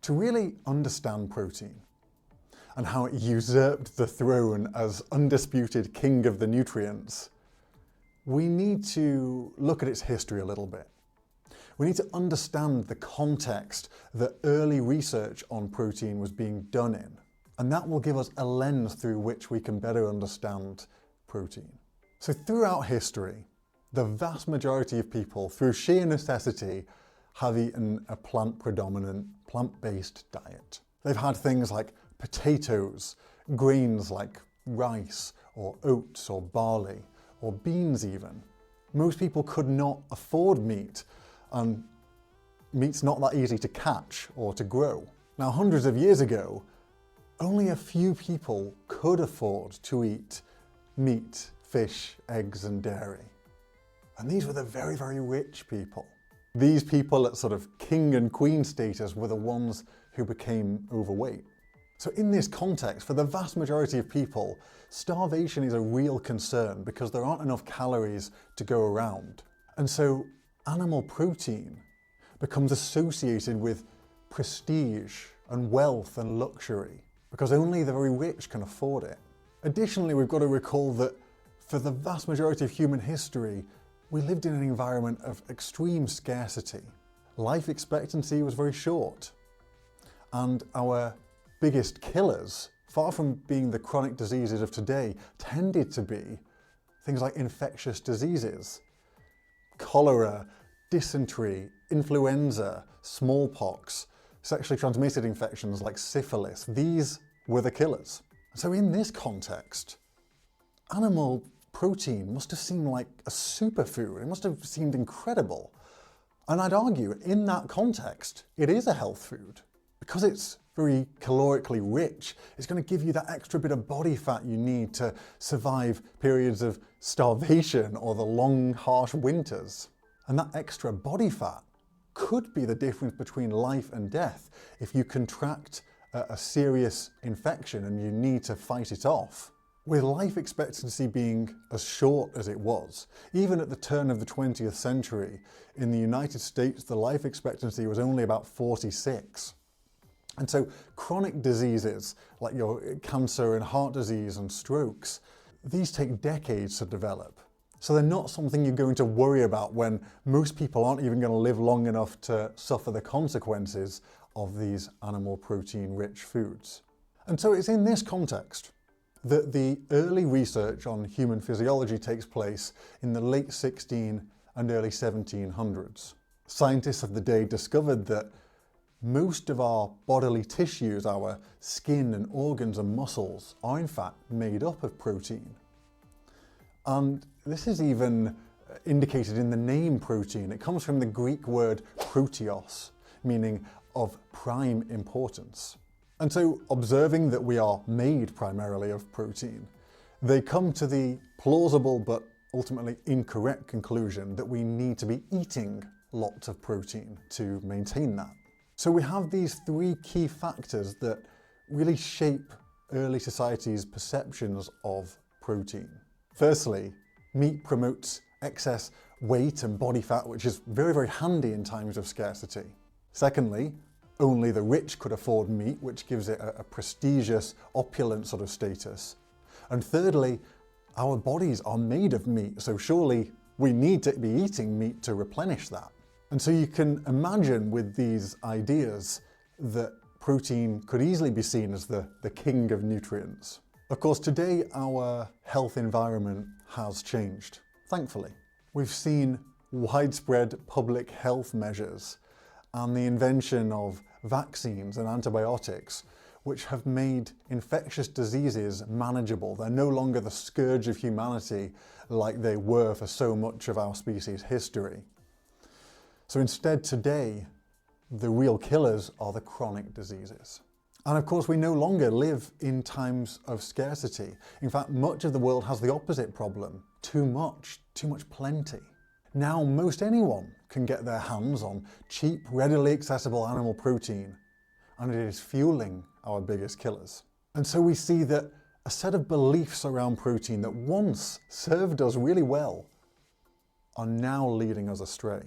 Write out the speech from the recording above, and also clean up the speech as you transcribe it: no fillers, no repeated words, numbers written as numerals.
To really understand protein and how it usurped the throne as undisputed king of the nutrients, we need to look at its history a little bit. We need to understand the context that early research on protein was being done in, and that will give us a lens through which we can better understand protein. So throughout history, the vast majority of people, through sheer necessity, have eaten a plant-predominant, plant-based diet. They've had things like potatoes, grains like rice or oats or barley, or beans even. Most people could not afford meat, and meat's not that easy to catch or to grow. Now, hundreds of years ago, only a few people could afford to eat meat, fish, eggs and dairy. And these were the very, very rich people. These people at sort of king and queen status were the ones who became overweight. So in this context, for the vast majority of people, starvation is a real concern because there aren't enough calories to go around. And so animal protein becomes associated with prestige and wealth and luxury because only the very rich can afford it. Additionally, we've got to recall that for the vast majority of human history, we lived in an environment of extreme scarcity. Life expectancy was very short, and our biggest killers, far from being the chronic diseases of today, tended to be things like infectious diseases. Cholera, dysentery, influenza, smallpox, sexually transmitted infections like syphilis, these were the killers. So in this context, animal protein must have seemed like a superfood. It must have seemed incredible. And I'd argue, in that context, it is a health food. Because it's very calorically rich, it's going to give you that extra bit of body fat you need to survive periods of starvation or the long, harsh winters. And that extra body fat could be the difference between life and death if you contract a serious infection and you need to fight it off. With life expectancy being as short as it was, even at the turn of the 20th century, in the United States, the life expectancy was only about 46. And so chronic diseases like your cancer and heart disease and strokes, these take decades to develop. So they're not something you're going to worry about when most people aren't even going to live long enough to suffer the consequences of these animal protein rich foods. And so it's in this context that the early research on human physiology takes place in the late 16 and early 1700s. Scientists of the day discovered that most of our bodily tissues, our skin and organs and muscles, are in fact made up of protein. And this is even indicated in the name protein. It comes from the Greek word proteos, meaning of prime importance. And so, observing that we are made primarily of protein, they come to the plausible but ultimately incorrect conclusion that we need to be eating lots of protein to maintain that. So we have these three key factors that really shape early society's perceptions of protein. Firstly, meat promotes excess weight and body fat, which is very, very handy in times of scarcity. Secondly, only the rich could afford meat, which gives it a prestigious, opulent sort of status. And thirdly, our bodies are made of meat, so surely we need to be eating meat to replenish that. And so you can imagine with these ideas that protein could easily be seen as the king of nutrients. Of course, today our health environment has changed, thankfully. We've seen widespread public health measures and the invention of vaccines and antibiotics, which have made infectious diseases manageable. They're no longer the scourge of humanity like they were for so much of our species' history. So instead today, the real killers are the chronic diseases. And of course, we no longer live in times of scarcity. In fact, much of the world has the opposite problem. Too much plenty. Now, most anyone can get their hands on cheap, readily accessible animal protein, and it is fueling our biggest killers. And so we see that a set of beliefs around protein that once served us really well are now leading us astray.